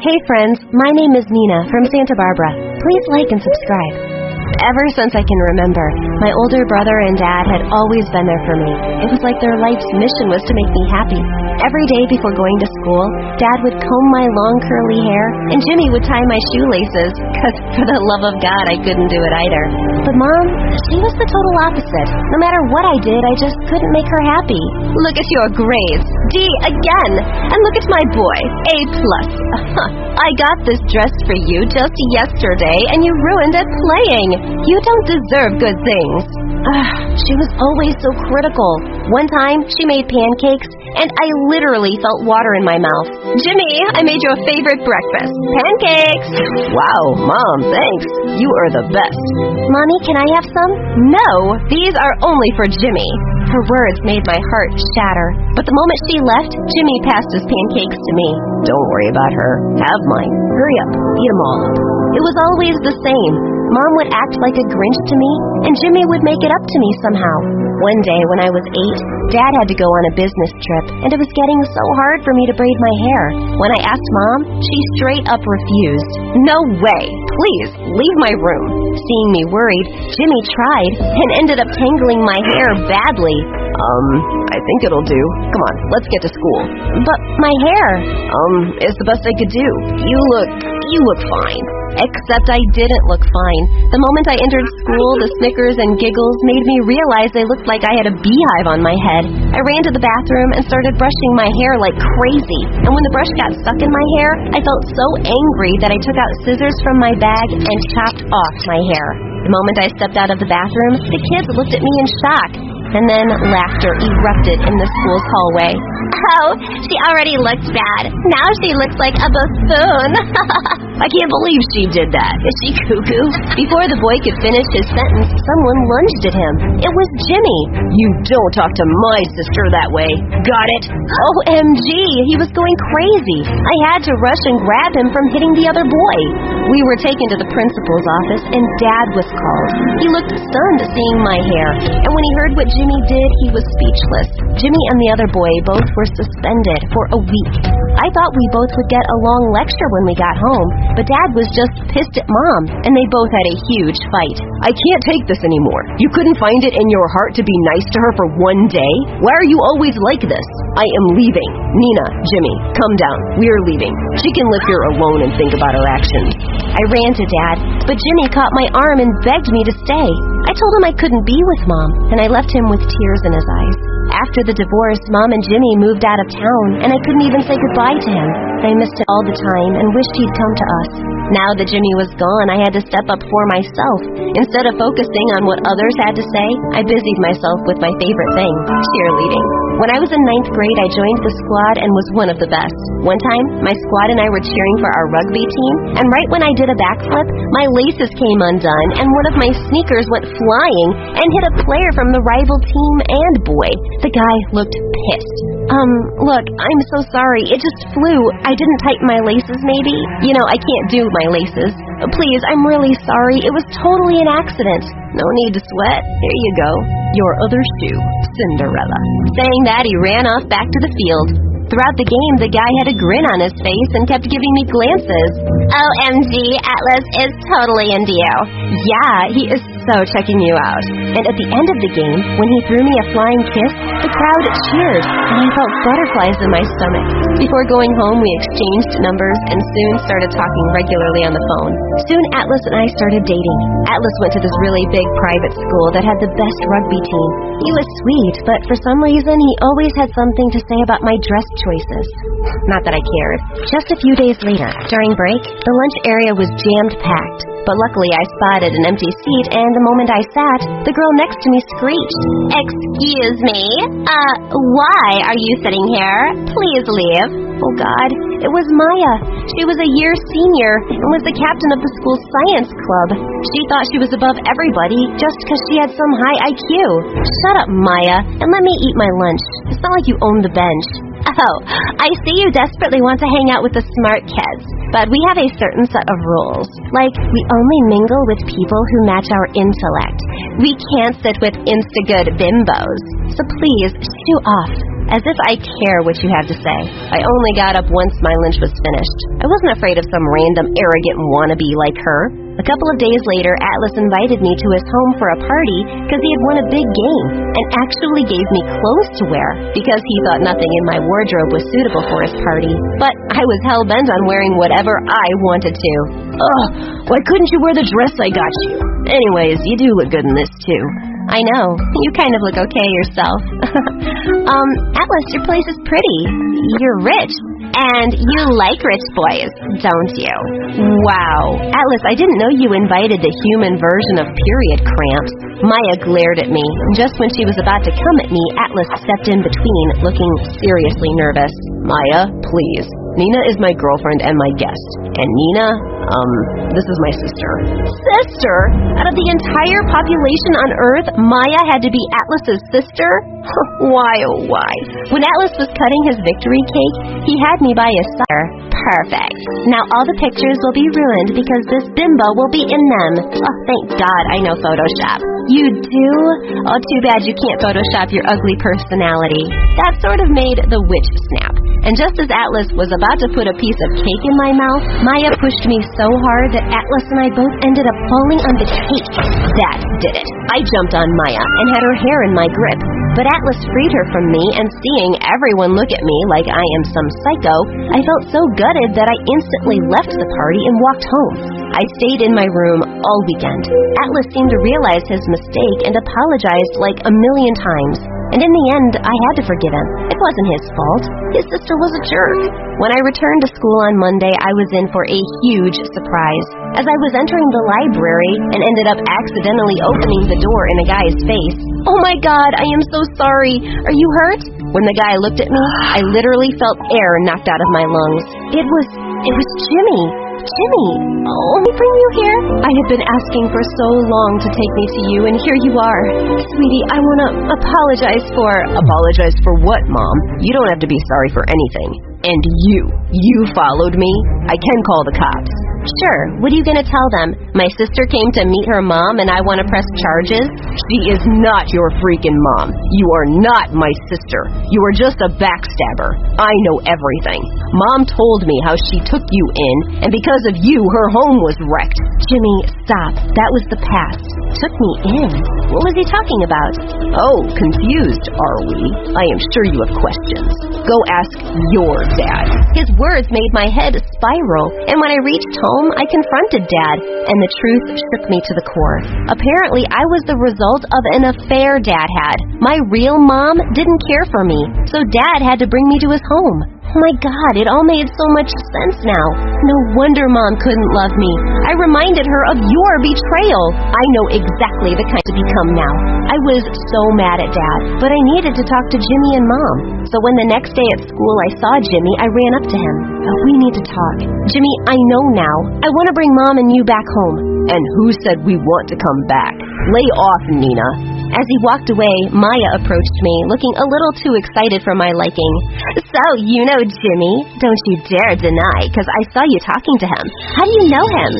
Hey friends, my name is Nina from Santa Barbara. Please like and subscribe. Ever since I can remember, my older brother and dad had always been there for me. It was like their life's mission was to make me happy. Every day before going to school, Dad would comb my long curly hair, and Jimmy would tie my shoelaces, because for the love of God, I couldn't do it either. But Mom, she was the total opposite. No matter what I did, I just couldn't make her happy. Look at your grades. D again. And look at my boy. A+. I got this dress for you just yesterday, and you ruined it playing. You don't deserve good things. She was always so critical. One time, she made pancakes, and I literally felt water in my mouth. Jimmy, I made your favorite breakfast. Pancakes! Wow, Mom, thanks. You are the best. Mommy, can I have some? No, these are only for Jimmy. Her words made my heart shatter. But the moment she left, Jimmy passed his pancakes to me. Don't worry about her. Have mine. Hurry up. Eat them all up. It was always the same. Mom would act like a Grinch to me, and Jimmy would make it up to me somehow. One day when I was 8, Dad had to go on a business trip, and it was getting so hard for me to braid my hair. When I asked Mom, she straight up refused. No way! Please, leave my room. Seeing me worried, Jimmy tried, and ended up tangling my hair badly. I think it'll do. Come on, let's get to school. But my hair... it's the best I could do. You look fine. Except I didn't look fine. The moment I entered school, the snickers and giggles made me realize I looked like I had a beehive on my head. I ran to the bathroom and started brushing my hair like crazy. And when the brush got stuck in my hair, I felt so angry that I took out scissors from my bag and chopped off my hair. The moment I stepped out of the bathroom, the kids looked at me in shock. And then laughter erupted in the school's hallway. Oh, she already looked bad. Now she looks like a buffoon. I can't believe she did that. Is she cuckoo? Before the boy could finish his sentence, someone lunged at him. It was Jimmy. You don't talk to my sister that way. Got it? OMG, he was going crazy. I had to rush and grab him from hitting the other boy. We were taken to the principal's office, and Dad was called. He looked stunned seeing my hair, and when he heard what Jimmy did, he was speechless. Jimmy and the other boy both were suspended for a week. I thought we both would get a long lecture when we got home, but Dad was just pissed at Mom, and they both had a huge fight. I can't take this anymore. You couldn't find it in your heart to be nice to her for one day? Why are you always like this? I am leaving. Nina, Jimmy, come down. We are leaving. She can live here alone and think about her actions. I ran to Dad, but Jimmy caught my arm and begged me to stay. I told him I couldn't be with Mom, and I left him with tears in his eyes. After the divorce, Mom and Jimmy moved out of town, and I couldn't even say goodbye to him. I missed him all the time and wished he'd come to us. Now that Jimmy was gone, I had to step up for myself. Instead of focusing on what others had to say, I busied myself with my favorite thing, cheerleading. When I was in 9th grade, I joined the squad and was one of the best. One time, my squad and I were cheering for our rugby team, and right when I did a backflip, my laces came undone, and one of my sneakers went flying and hit a player from the rival team and boy. The guy looked pissed. Look, I'm so sorry. It just flew. I didn't tighten my laces, maybe? You know, I can't do my laces. Please, I'm really sorry. It was totally an accident. No need to sweat. Here you go. Your other shoe, Cinderella. Saying that, he ran off back to the field. Throughout the game, the guy had a grin on his face and kept giving me glances. OMG, Atlas is totally into you. Yeah, he is so checking you out. And at the end of the game, when he threw me a flying kiss, the crowd cheered, and I felt butterflies in my stomach. Before going home, we exchanged numbers and soon started talking regularly on the phone. Soon, Atlas and I started dating. Atlas went to this really big private school that had the best rugby team. He was sweet, but for some reason, he always had something to say about my dress choices. Not that I cared. Just a few days later, during break, the lunch area was jammed-packed. But luckily, I spotted an empty seat, and the moment I sat, the girl next to me screeched, "Excuse me? Why are you sitting here? Please leave." Oh, God. It was Maya. She was a year senior and was the captain of the school's science club. She thought she was above everybody just because she had some high IQ. Shut up, Maya, and let me eat my lunch. It's not like you own the bench. Oh, I see you desperately want to hang out with the smart kids, but we have a certain set of rules. Like, we only mingle with people who match our intellect. We can't sit with insta-good bimbos. So please, shoo off. As if I care what you have to say. I only got up once my lunch was finished. I wasn't afraid of some random arrogant wannabe like her. A couple of days later, Atlas invited me to his home for a party because he had won a big game and actually gave me clothes to wear because he thought nothing in my wardrobe was suitable for his party. But I was hell-bent on wearing whatever I wanted to. Ugh, why couldn't you wear the dress I got you? Anyways, you do look good in this too. I know. You kind of look okay yourself. Atlas, your place is pretty. You're rich. And you like rich boys, don't you? Wow. Atlas, I didn't know you invited the human version of period cramps. Maya glared at me. Just when she was about to come at me, Atlas stepped in between, looking seriously nervous. Maya, please. Nina is my girlfriend and my guest. And Nina, this is my sister. Sister? Out of the entire population on Earth, Maya had to be Atlas's sister? Why, oh why? When Atlas was cutting his victory cake, he had me by his side. Perfect. Now all the pictures will be ruined because this bimbo will be in them. Oh, thank God I know Photoshop. You do? Oh, too bad you can't Photoshop your ugly personality. That sort of made the witch snap. And just as Atlas was about to put a piece of cake in my mouth, Maya pushed me so hard that Atlas and I both ended up falling on the cake. That did it. I jumped on Maya and had her hair in my grip. But Atlas freed her from me, and seeing everyone look at me like I am some psycho, I felt so gutted that I instantly left the party and walked home. I stayed in my room all weekend. Atlas seemed to realize his mistake and apologized like a million times. And in the end, I had to forgive him. It wasn't his fault. His sister was a jerk. When I returned to school on Monday, I was in for a huge surprise. As I was entering the library and ended up accidentally opening the door in a guy's face. Oh my God, I am so sorry. Are you hurt? When the guy looked at me, I literally felt air knocked out of my lungs. It was Jimmy. Jimmy, let me bring you here. I have been asking for so long to take me to you, and here you are. Sweetie, I want to apologize for... Apologize for what, Mom? You don't have to be sorry for anything. And you followed me? I can call the cops. Sure, what are you going to tell them? My sister came to meet her mom and I want to press charges? She is not your freaking mom. You are not my sister. You are just a backstabber. I know everything. Mom told me how she took you in, and because of you, her home was wrecked. Jimmy, stop. That was the past. Took me in? What was he talking about? Oh, confused, are we? I am sure you have questions. Go ask your dad. His words made my head spiral, and when I reached home, I confronted Dad, and the truth shook me to the core. Apparently, I was the result of an affair Dad had. My real mom didn't care for me, so Dad had to bring me to his home. Oh my God, it all made so much sense now. No wonder Mom couldn't love me. I reminded her of your betrayal. I know exactly the kind to become now. I was so mad at Dad, but I needed to talk to Jimmy and Mom. So when the next day at school I saw Jimmy, I ran up to him. We need to talk. Jimmy, I know now. I want to bring Mom and you back home. And who said we want to come back? Lay off, Nina. As he walked away, Maya approached me, looking a little too excited for my liking. So, you know Jimmy? Don't you dare deny, because I saw you talking to him. How do you know him?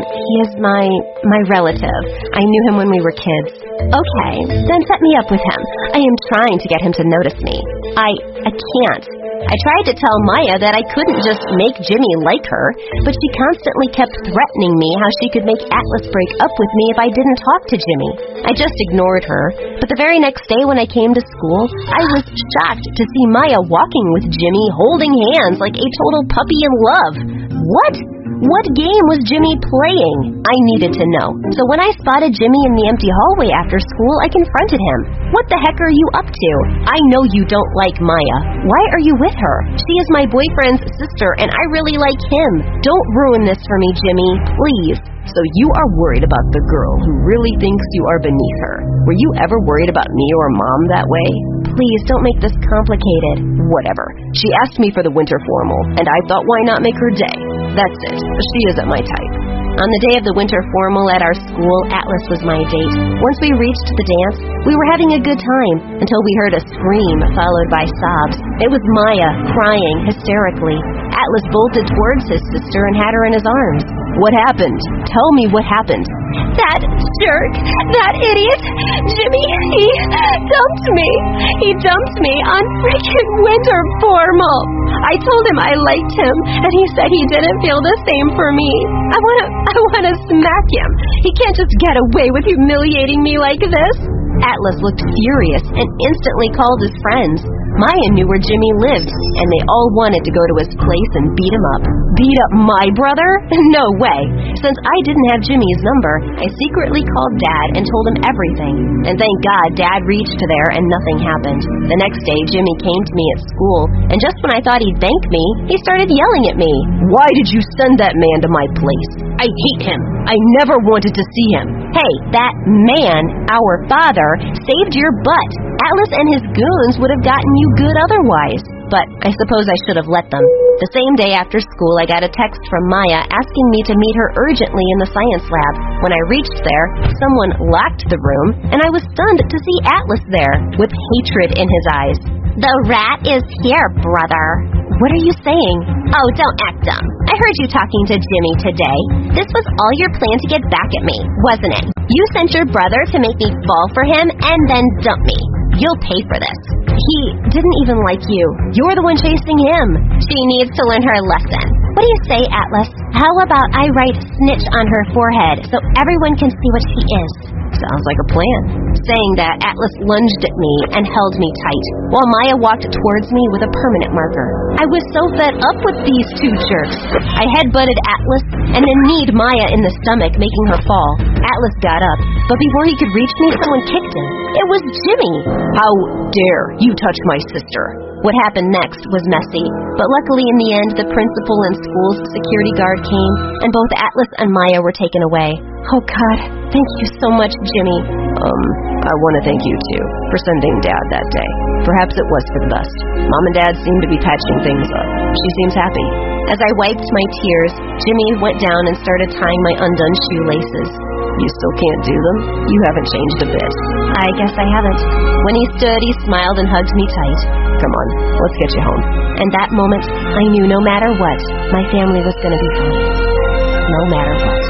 He is my relative. I knew him when we were kids. Okay, then set me up with him. I am trying to get him to notice me. I can't. I tried to tell Maya that I couldn't just make Jimmy like her, but she constantly kept threatening me how she could make Atlas break up with me if I didn't talk to Jimmy. I just ignored her, but the very next day when I came to school, I was shocked to see Maya walking with Jimmy, holding hands like a total puppy in love. What game was Jimmy playing? I needed to know. So when I spotted Jimmy in the empty hallway after school, I confronted him. What the heck are you up to? I know you don't like Maya. Why are you with her? She is my boyfriend's sister, and I really like him. Don't ruin this for me, Jimmy. Please. So you are worried about the girl who really thinks you are beneath her. Were you ever worried about me or Mom that way? Please, don't make this complicated. Whatever. She asked me for the winter formal, and I thought, why not make her day? That's it. She isn't my type. On the day of the winter formal at our school, Atlas was my date. Once we reached the dance, we were having a good time until we heard a scream followed by sobs. It was Maya, crying hysterically. Atlas bolted towards his sister and had her in his arms. What happened? Tell me what happened. That jerk, that idiot, Jimmy, he dumped me. He dumped me on freaking winter formal. I told him I liked him, and he said he didn't feel the same for me. I wanna smack him. He can't just get away with humiliating me like this. Atlas looked furious and instantly called his friends. Maya knew where Jimmy lived, and they all wanted to go to his place and beat him up. Beat up my brother? No way. Since I didn't have Jimmy's number, I secretly called Dad and told him everything. And thank God Dad reached there and nothing happened. The next day, Jimmy came to me at school, and just when I thought he'd thank me, he started yelling at me. Why did you send that man to my place? I hate him. I never wanted to see him. Hey, that man, our father, saved your butt. Atlas and his goons would have gotten you good otherwise. But I suppose I should have let them. The same day after school, I got a text from Maya asking me to meet her urgently in the science lab. When I reached there, someone locked the room, and I was stunned to see Atlas there, with hatred in his eyes. The rat is here, brother. What are you saying? Oh, don't act dumb. I heard you talking to Jimmy today. This was all your plan to get back at me, wasn't it? You sent your brother to make me fall for him and then dump me. You'll pay for this. He didn't even like you. You're the one chasing him. She needs to learn her lesson. What do you say, Atlas? How about I write snitch on her forehead so everyone can see what she is? Sounds like a plan. Saying that, Atlas lunged at me and held me tight, while Maya walked towards me with a permanent marker. I was so fed up with these two jerks. I headbutted Atlas and then kneed Maya in the stomach, making her fall. Atlas got up, but before he could reach me, someone kicked him. It was Jimmy. How dare you touch my sister? What happened next was messy, but luckily in the end, the principal and school's security guard came, and both Atlas and Maya were taken away. Oh God, thank you so much, Jimmy. I want to thank you too for sending Dad that day. Perhaps it was for the best. Mom and Dad seem to be patching things up. She seems happy. As I wiped my tears, Jimmy went down and started tying my undone shoelaces. You still can't do them? You haven't changed a bit. I guess I haven't. When he stood, he smiled and hugged me tight. Come on, let's get you home. And that moment, I knew no matter what, my family was going to be fine. No matter what.